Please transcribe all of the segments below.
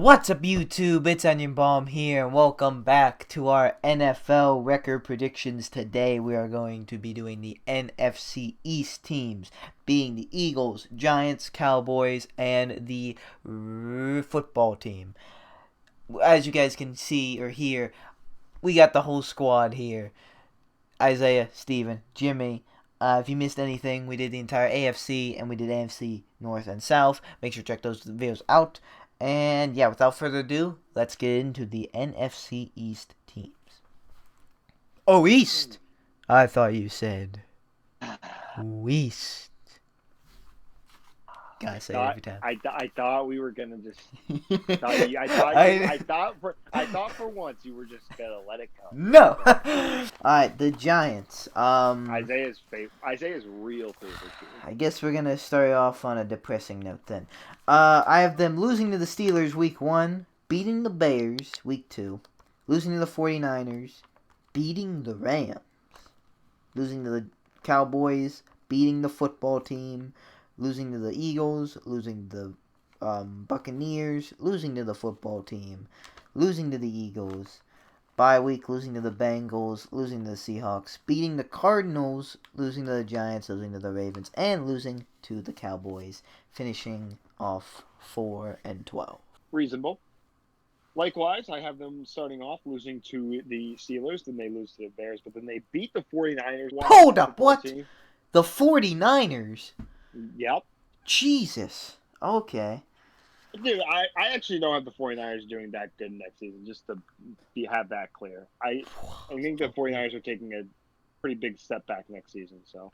What's up, YouTube? It's Onion Bomb here, and welcome back to our NFL record predictions. Today, we are going to be doing the NFC East teams, being the Eagles, Giants, Cowboys, and the football team. As you guys can see or hear, we got the whole squad here. Isaiah, Steven, Jimmy. If you missed anything, we did the entire AFC and we did AFC North and South. Make sure to check those videos out. And yeah, without further ado, let's get into the NFC East teams. Oh, East! I thought you said West. Gotta say it every time. I thought we were gonna just. I thought for once you were just gonna let it go. No. Alright, the Giants. Isaiah's real favorite team. I guess we're gonna start off on a depressing note then. I have them losing to the Steelers week 1, beating the Bears week 2, losing to the 49ers, beating the Rams, losing to the Cowboys, beating the football team, losing to the Eagles, losing to the Buccaneers, losing to the football team, losing to the Eagles, bye week, losing to the Bengals, losing to the Seahawks, beating the Cardinals, losing to the Giants, losing to the Ravens, and losing to the Cowboys, finishing off 4-12. Reasonable. Likewise, I have them starting off losing to the Steelers, then they lose to the Bears, but then they beat the 49ers. Hold up, what? Team. The 49ers? Yep. Jesus. Okay. Dude, I actually don't have the 49ers doing that good next season, just to have that clear. I think the 49ers are taking a pretty big step back next season. So,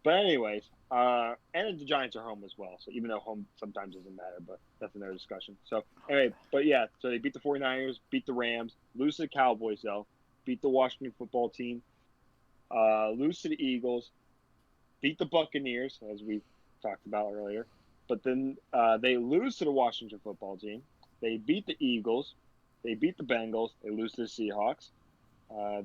but anyways, and the Giants are home as well. So even though home sometimes doesn't matter, but that's another discussion. So anyway, but yeah, so they beat the 49ers, beat the Rams, lose to the Cowboys though, beat the Washington football team, lose to the Eagles, beat the Buccaneers, as we talked about earlier. But then they lose to the Washington football team. They beat the Eagles. They beat the Bengals. They lose to the Seahawks.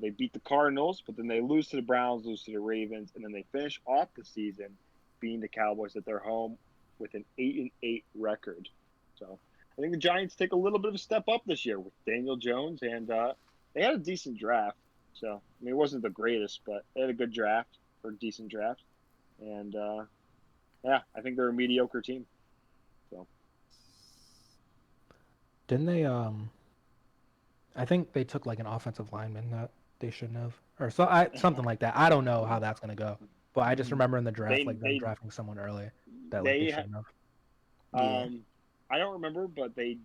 They beat the Cardinals, but then they lose to the Browns, lose to the Ravens, and then they finish off the season beating the Cowboys at their home with an 8-8 record. So I think the Giants take a little bit of a step up this year with Daniel Jones, and they had a decent draft. So I mean, it wasn't the greatest, but they had a good draft or decent draft, and yeah, I think they're a mediocre team. So didn't they? I think they took like an offensive lineman that they shouldn't have, or something like that. I don't know how that's gonna go, but I just remember in the draft them drafting someone early that they shouldn't have. I don't remember, but I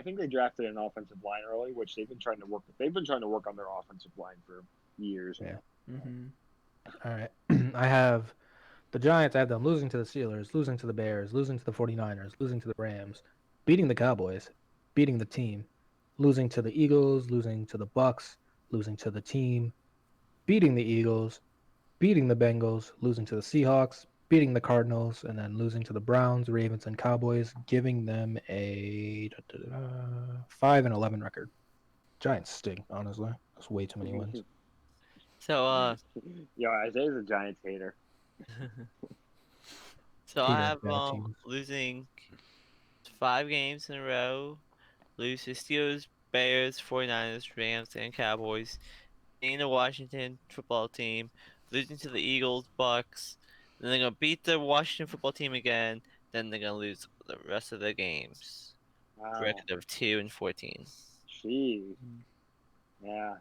think they drafted an offensive line early, which they've been trying to work with. They've been trying to work on their offensive line for years. Yeah. Mm-hmm. All right, I have the Giants. I have them losing to the Steelers, losing to the Bears, losing to the 49ers, losing to the Rams, beating the Cowboys, beating the team, losing to the Eagles, losing to the Bucks, losing to the team, beating the Eagles, beating the Bengals, losing to the Seahawks, beating the Cardinals, and then losing to the Browns, Ravens, and Cowboys, giving them a 5-11 record. Giants stink, honestly. That's way too many wins. So, yo, Isaiah's a Giants hater. So I have losing 5 games in a row. Lose to Steelers, Bears, 49ers, Rams, and Cowboys. Beating the Washington football team. Losing to the Eagles, Bucks. Then they're going to beat the Washington football team again. Then they're going to lose the rest of their games. Wow. Record of 2-14. Jeez. Yeah,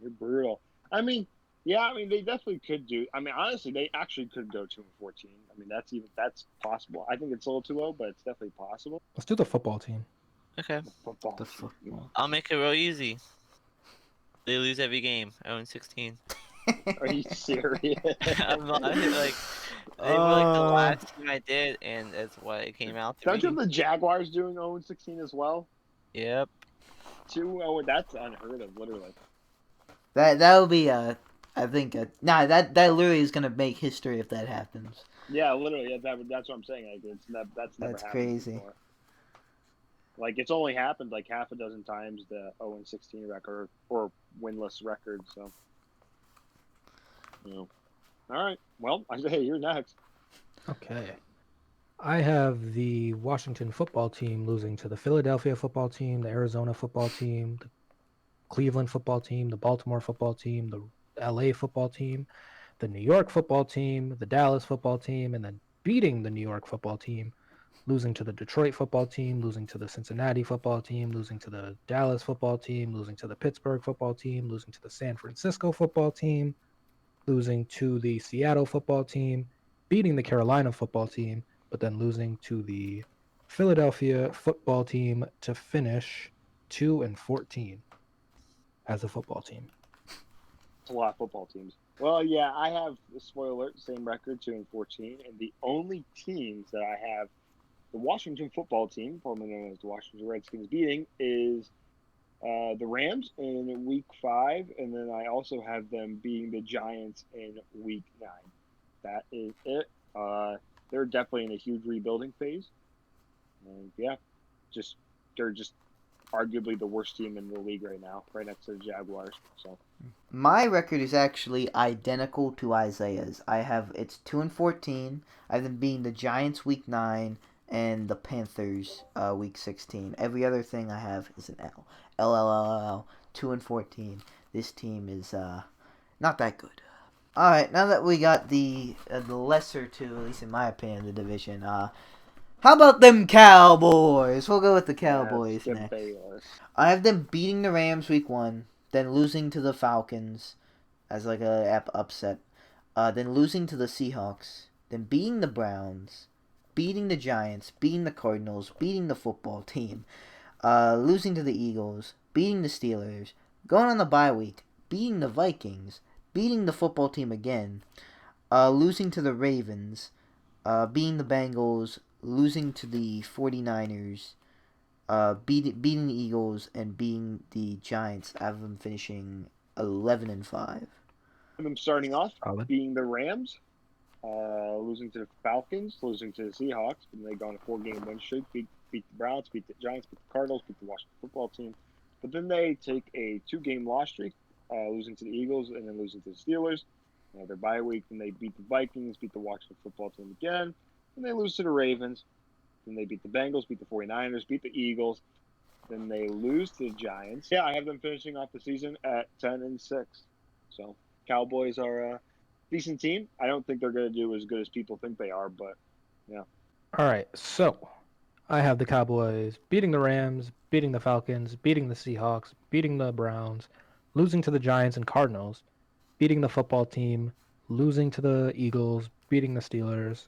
you're brutal. I mean, they definitely could do. I mean, honestly, they actually could go 2-14. I mean, that's possible. I think it's a little too low, but it's definitely possible. Let's do the football team. Okay. The football. I'll make it real easy. They lose every game. 0-16. Are you serious? I'm not, like, they were like the last team I did, and that's what it came out to. Don't you have the Jaguars doing 0-16 as well? Yep. 2-0, that's unheard of, literally. That would be I think that literally is gonna make history if that happens. Yeah, literally. That's what I'm saying. Like, that's never happened crazy. Before. Like, it's only happened like half a dozen times, the 0-16 record or winless record. So, all right. Well, Isaiah, you're next. Okay. I have the Washington football team losing to the Philadelphia football team, the Arizona football team, the Cleveland football team, the Baltimore football team, the LA football team, the New York football team, the Dallas football team, and then beating the New York football team, losing to the Detroit football team, losing to the Cincinnati football team, losing to the Dallas football team, losing to the Pittsburgh football team, losing to the San Francisco football team, losing to the Seattle football team, beating the Carolina football team, but then losing to the Philadelphia football team to finish 2-14 as a football team. It's a lot of football teams. Well, yeah, I have, spoiler alert, same record, 2-14, and the only teams that I have the Washington football team, formerly known as the Washington Redskins, beating is the Rams in Week 5, and then I also have them beating the Giants in Week 9. That is it. They're definitely in a huge rebuilding phase, and yeah, they're just arguably the worst team in the league right now, right next to the Jaguars. So My record is actually identical to Isaiah's. It's 2-14. I have them beating the Giants week 9 and the Panthers week 16. Every other thing I have is an L. L 2-14. This team is not that good. All right, now that we got the lesser two, at least in my opinion, the division. How about them Cowboys? We'll go with the Cowboys next. I have them beating the Rams week 1, then losing to the Falcons as like a upset, then losing to the Seahawks, then beating the Browns, beating the Giants, beating the Cardinals, beating the football team, losing to the Eagles, beating the Steelers, going on the bye week, beating the Vikings, beating the football team again, losing to the Ravens, beating the Bengals, losing to the 49ers, beating the Eagles, and beating the Giants. I have them finishing 11-5. them starting off Solid. beating the Rams, losing to the Falcons, losing to the Seahawks, and they go on a 4-game win streak, beat the Browns, beat the Giants, beat the Cardinals, beat the Washington football team. But then they take a 2-game loss streak, losing to the Eagles and then losing to the Steelers. Their bye week, then they beat the Vikings, beat the Washington football team again, and they lose to the Ravens. Then they beat the Bengals, beat the 49ers, beat the Eagles. Then they lose to the Giants. Yeah, I have them finishing off the season at 10-6. So Cowboys are a decent team. I don't think they're going to do as good as people think they are, but yeah. All right, so I have the Cowboys beating the Rams, beating the Falcons, beating the Seahawks, beating the Browns, losing to the Giants and Cardinals, beating the football team, losing to the Eagles, beating the Steelers,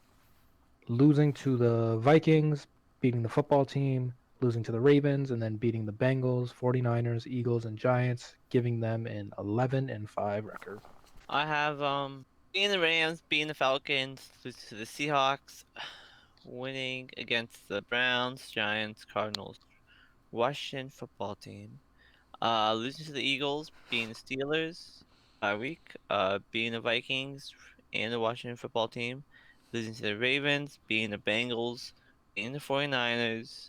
losing to the Vikings, beating the football team, losing to the Ravens, and then beating the Bengals, 49ers, Eagles, and Giants, giving them an 11-5 record. I have beating the Rams, beating the Falcons, losing to the Seahawks, winning against the Browns, Giants, Cardinals, Washington football team, losing to the Eagles, beating the Steelers bye week, beating the Vikings and the Washington football team, losing to the Ravens, beating the Bengals, beating the 49ers,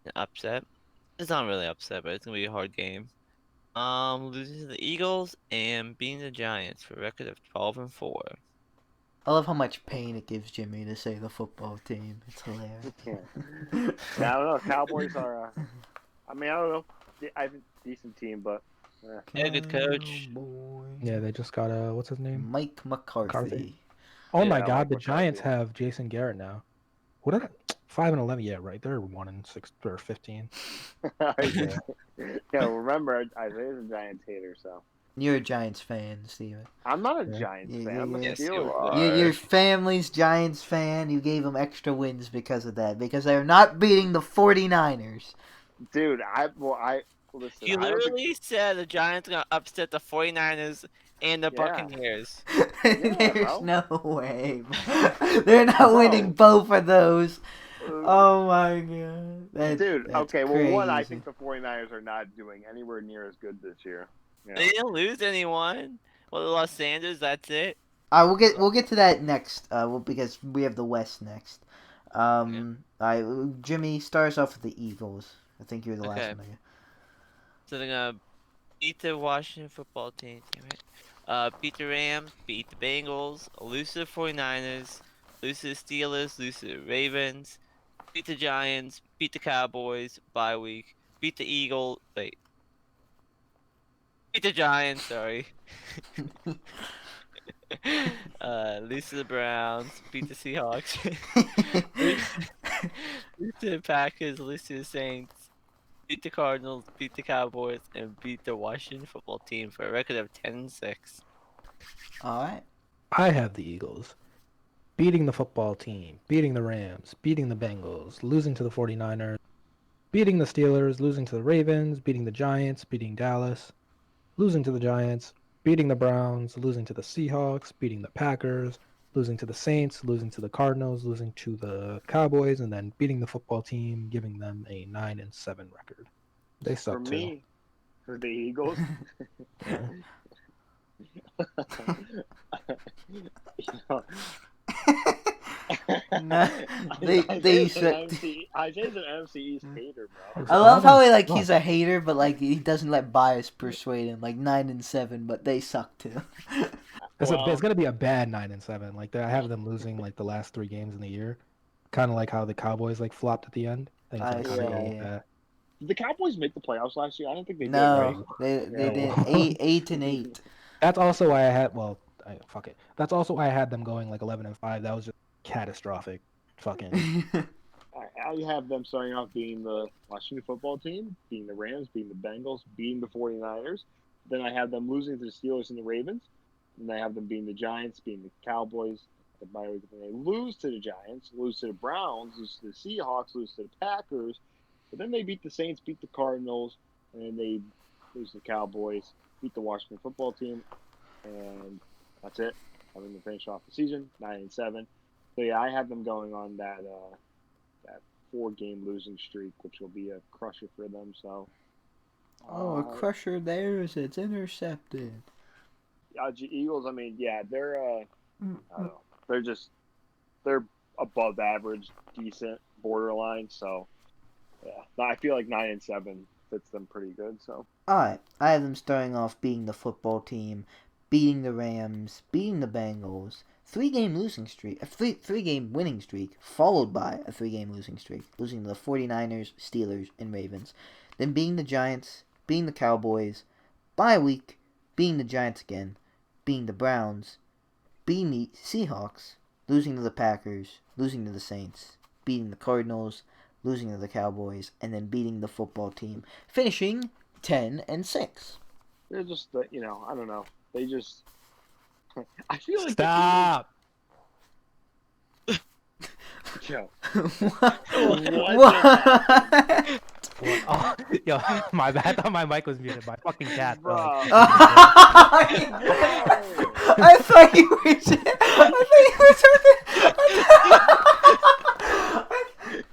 an upset. It's not really upset, but it's gonna be a hard game. Losing to the Eagles and beating the Giants for a record of 12-4. I love how much pain it gives Jimmy to say the football team. It's hilarious. Yeah, I don't know. Cowboys are, I don't know. I think decent team, but Yeah, good coach. Cowboys. Yeah, they just got what's his name? Mike McCarthy. Oh Yeah, my I God, like the McCarthy. Giants have Jason Garrett now. What are they? 5-11? Yeah, right. They're 1-6 or 15. Yeah, remember, Isaiah's a Giants hater, so. You're a Giants fan, Steven. I'm not a Yeah. Giants Yeah, fan. I'm a yes, you Steelers are. fan. Your family's Giants fan. You gave them extra wins because of that. Because they're not beating the 49ers. Dude, listen. You I don't think, literally said the Giants are gonna upset the 49ers and the Yeah. Buccaneers. There's bro. no way. They're not Bro. winning both of those. Oh my god. Dude, That's okay, well, crazy. one, I think the 49ers are not doing anywhere near as good this year. Yeah. They didn't lose anyone. Well, they lost Sanders. That's it. We'll get to that next. Because we have the West next. Jimmy, start us off with the Eagles. I think you're the last Okay. one. Again. So they're gonna beat the Washington football team. Damn it. Beat the Rams. Beat the Bengals. Lose to the 49ers. lose to the Steelers, lose to the Ravens, beat the Giants, beat the Cowboys, bye week, beat the beat the Giants, sorry. Lose to the Browns, beat the Seahawks, lose to the Packers, lose to the Saints, beat the Cardinals, beat the Cowboys, and beat the Washington football team for a record of 10-6. All right. I have the Eagles beating the football team, beating the Rams, beating the Bengals, losing to the 49ers, beating the Steelers, losing to the Ravens, beating the Giants, beating Dallas, losing to the Giants, beating the Browns, losing to the Seahawks, beating the Packers, losing to the Saints, losing to the Cardinals, losing to the Cowboys, and then beating the football team, giving them a 9-7 record. They suck For too. me, for the Eagles, Yeah. you know, Nah, they suck. Isaiah's an NFC East hater, bro. I love how he's a hater, but like he doesn't let bias persuade him. Like 9-7, but they suck too. It's Well, gonna be a bad 9-7. Like I have them losing like the last 3 games in the year, kind of like how the Cowboys like flopped at the end. I think I it's gonna see. kinda go Yeah. bad. did the Cowboys make the playoffs last year? I don't think they did, right? No, they Yeah. did No. 8-8. That's also why I had fuck it. That's also why I had them going like 11-5. That was just catastrophic. Fucking I have them starting off being the Washington football team, being the Rams, being the Bengals, being the 49ers. Then I have them losing to the Steelers and the Ravens. And I have them being the Giants, being the Cowboys. The bye week, then they lose to the Giants, lose to the Browns, lose to the Seahawks, lose to the Packers. But then they beat the Saints, beat the Cardinals, and then they lose to the Cowboys, beat the Washington football team, and that's it. Having to finish off the season 9-7. So yeah, I have them going on that 4-game losing streak, which will be a crusher for them. So. Oh, a crusher theirs. It's intercepted. Eagles. I mean, yeah, they're. I don't know. They're above average, decent, borderline. So, yeah, I feel like 9-7 fits them pretty good. So. Alright, I have them starting off being the football team, beating the Rams, beating the Bengals, 3-game losing streak, a 3-game winning streak, followed by a 3-game losing streak, losing to the 49ers, Steelers, and Ravens. Then beating the Giants, beating the Cowboys, bye week, beating the Giants again, beating the Browns, beating the Seahawks, losing to the Packers, losing to the Saints, beating the Cardinals, losing to the Cowboys, and then beating the football team, finishing 10-6. They're just, I don't know. They just. I feel like. stop. Joe. What? Oh, yo, my bad. I thought my mic was muted. My fucking cat. Bro. I thought you were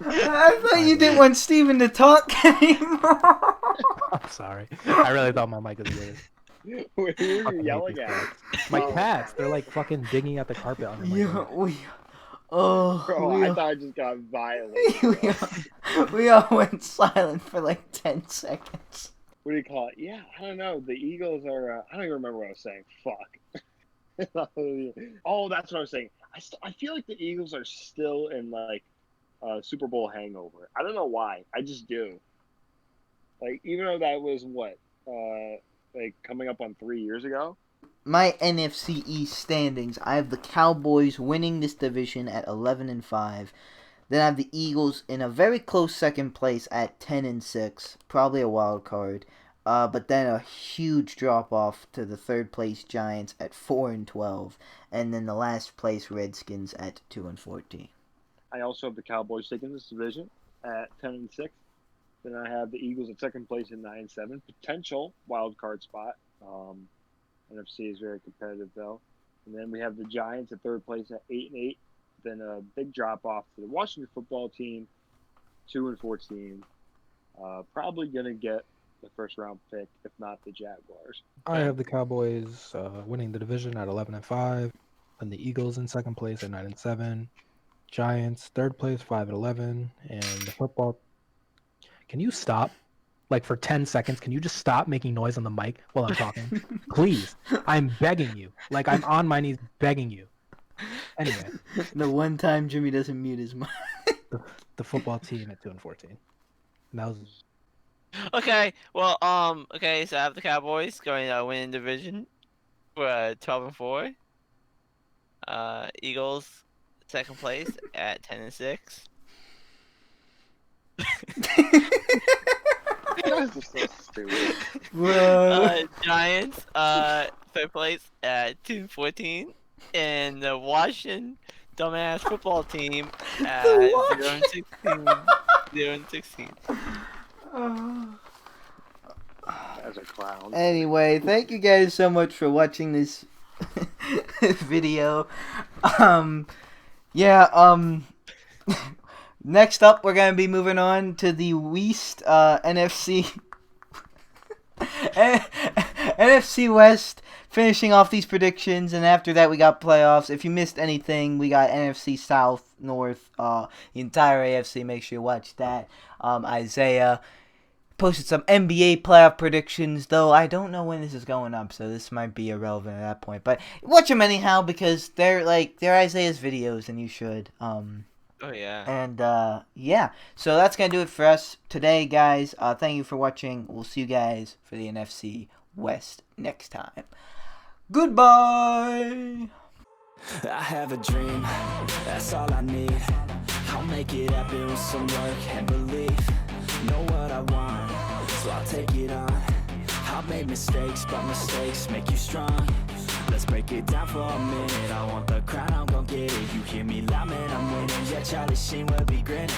I thought you didn't want Steven to talk anymore. I'm sorry. I really thought my mic was muted. Who are you Fucking yelling hate at? My cats, they're like fucking digging at the carpet under my bed. Bro, I thought I just got violent. We all went silent for like 10 seconds. What do you call it? Yeah, I don't know. The Eagles are. I don't even remember what I was saying. Fuck. Oh, that's what I was saying. I feel like the Eagles are still in like Super Bowl hangover. I don't know why. I just do. Like, even though that was what, like coming up on 3 years ago. My NFC East standings, I have the Cowboys winning this division at 11-5. Then I have the Eagles in a very close second place at 10-6, probably a wild card. But then a huge drop off to the third place Giants at 4-12, and then the last place Redskins at 2-14. I also have the Cowboys taking this division at 10-6. Then I have the Eagles at second place at 9-7, potential wild card spot. NFC is very competitive though. And then we have the Giants at third place at 8-8. Then a big drop off to the Washington football team, 2-14. Probably gonna get the first round pick, if not the Jaguars. I have the Cowboys winning the division at 11-5, and the Eagles in second place at 9-7. Giants third place 5-11, and the football. Can you stop? Like for 10 seconds, can you just stop making noise on the mic while I'm talking? Please. I'm begging you. Like I'm on my knees begging you. Anyway, The one time Jimmy doesn't mute his mic. the football team at 2-14. And that was Okay, well, okay, so I have the Cowboys going to win division for 12-4. Eagles second place at 10-6. You guys are so stupid. Bro. Giants third place at 2-14, and the Washington dumbass football team at 0-16. 0-16. As a clown. Anyway, thank you guys so much for watching this video. Next up, we're gonna be moving on to the West NFC NFC West, finishing off these predictions, and after that we got playoffs. If you missed anything, we got NFC South, North, the entire AFC. Make sure you watch that. Isaiah posted some NBA playoff predictions, though I don't know when this is going up, so this might be irrelevant at that point. But watch them anyhow because they're Isaiah's videos, and you should. Oh yeah. And yeah, so that's gonna do it for us today, guys. Thank you for watching. We'll see you guys for the NFC West next time. Goodbye. I have a dream, that's all I need. I'll make it happen with some work and belief. Know what I want, so I'll take it on. I've made mistakes, but mistakes make you strong. Let's break it down for a minute. I want the crown, I'm gon' get it. You hear me loud, man, I'm winning. Yeah, Charlie Sheen will be grinning.